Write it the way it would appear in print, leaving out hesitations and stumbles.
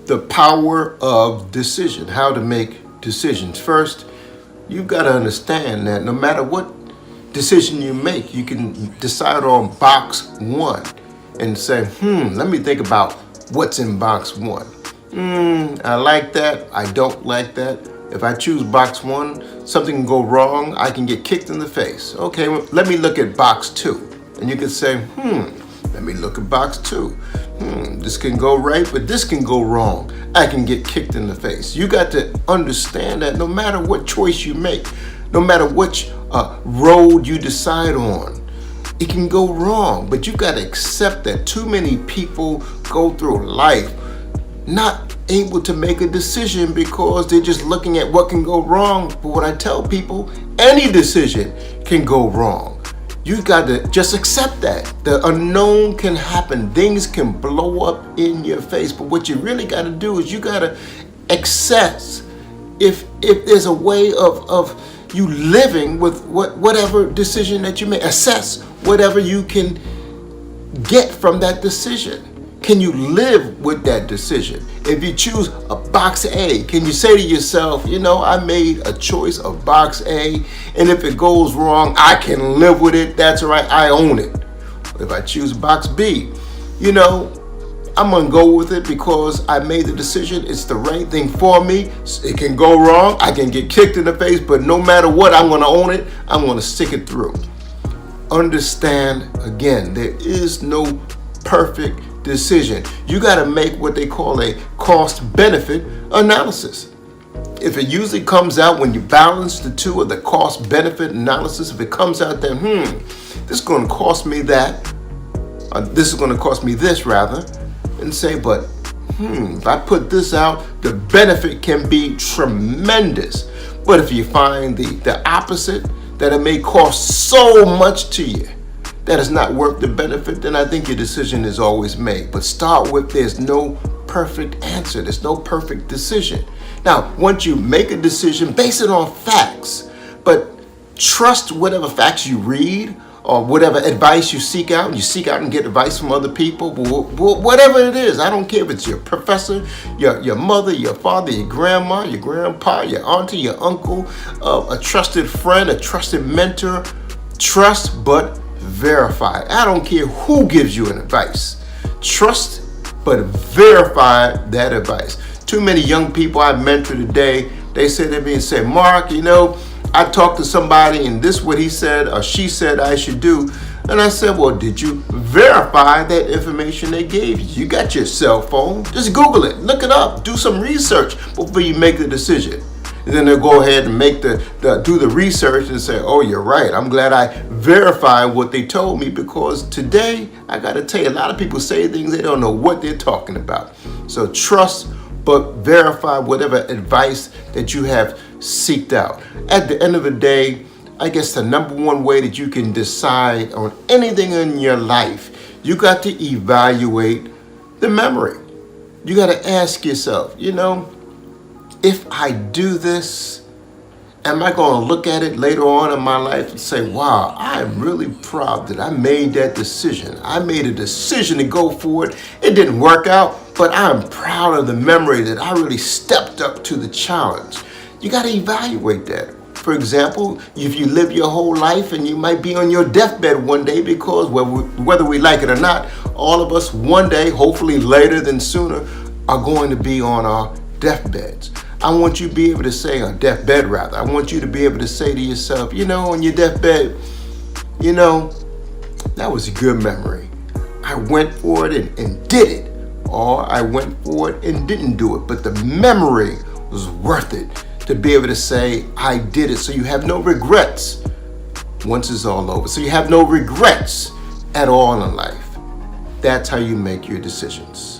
the power of decision, how to make decisions. First, you've got to understand that no matter what decision you make, you can decide on box one and say, let me think about what's in box one. I like that. I don't like that. If I choose box one, something can go wrong. I can get kicked in the face. Okay, well, let me look at box two. And you can say, let me look at box two. This can go right, but this can go wrong. I can get kicked in the face. You got to understand that no matter what choice you make, no matter which road you decide on, it can go wrong. But you got to accept that too many people go through life not able to make a decision because they're just looking at what can go wrong. But what I tell people, any decision can go wrong. You got to just accept that. The unknown can happen. Things can blow up in your face. But what you really got to do is you got to access if there's a way of you living with whatever decision that you make. Assess whatever you can get from that decision. Can you live with that decision? If you choose a box A, can you say to yourself, I made a choice of box A, and if it goes wrong, I can live with it. That's all right. I own it. If I choose box B, I'm going to go with it because I made the decision. It's the right thing for me. It can go wrong. I can get kicked in the face, but no matter what, I'm going to own it. I'm going to stick it through. Understand, again, there is no perfect decision. You got to make what they call a cost-benefit analysis. If it usually comes out when you balance the two of the cost-benefit analysis, if it comes out that, this is going to cost me that, this is going to cost me this rather, and say, but if I put this out, the benefit can be tremendous. But if you find the opposite, that it may cost so much to you that is not worth the benefit, then I think your decision is always made. But start with, there's no perfect answer. There's no perfect decision. Now, once you make a decision, base it on facts, but trust whatever facts you read or whatever advice you seek out. You seek out and get advice from other people, whatever it is. I don't care if it's your professor, your mother, your father, your grandma, your grandpa, your auntie, your uncle, a trusted friend, a trusted mentor. Trust, but verify. I don't care who gives you an advice. Trust, but verify that advice. Too many young people I mentor today, they say to me and say, Mark, I talked to somebody and this is what he said or she said I should do. And I said, well, did you verify that information they gave you? You got your cell phone. Just Google it, look it up, do some research before you make the decision. And then they'll go ahead and do the research and say, oh, you're right. I'm glad I verified what they told me, because today, I got to tell you, a lot of people say things they don't know what they're talking about. So trust, but verify whatever advice that you have seeked out. At the end of the day, I guess the number one way that you can decide on anything in your life, you got to evaluate the memory. You got to ask yourself, if I do this, am I going to look at it later on in my life and say, wow, I'm really proud that I made that decision. I made a decision to go for it. It didn't work out, but I'm proud of the memory that I really stepped up to the challenge. You got to evaluate that. For example, if you live your whole life and you might be on your deathbed one day, because whether we like it or not, all of us one day, hopefully later than sooner, are going to be on our deathbeds. I want you to be able to say, on deathbed rather, I want you to be able to say to yourself, on your deathbed, that was a good memory. I went for it and did it. Or I went for it and didn't do it. But the memory was worth it to be able to say, I did it. So you have no regrets once it's all over. So you have no regrets at all in life. That's how you make your decisions.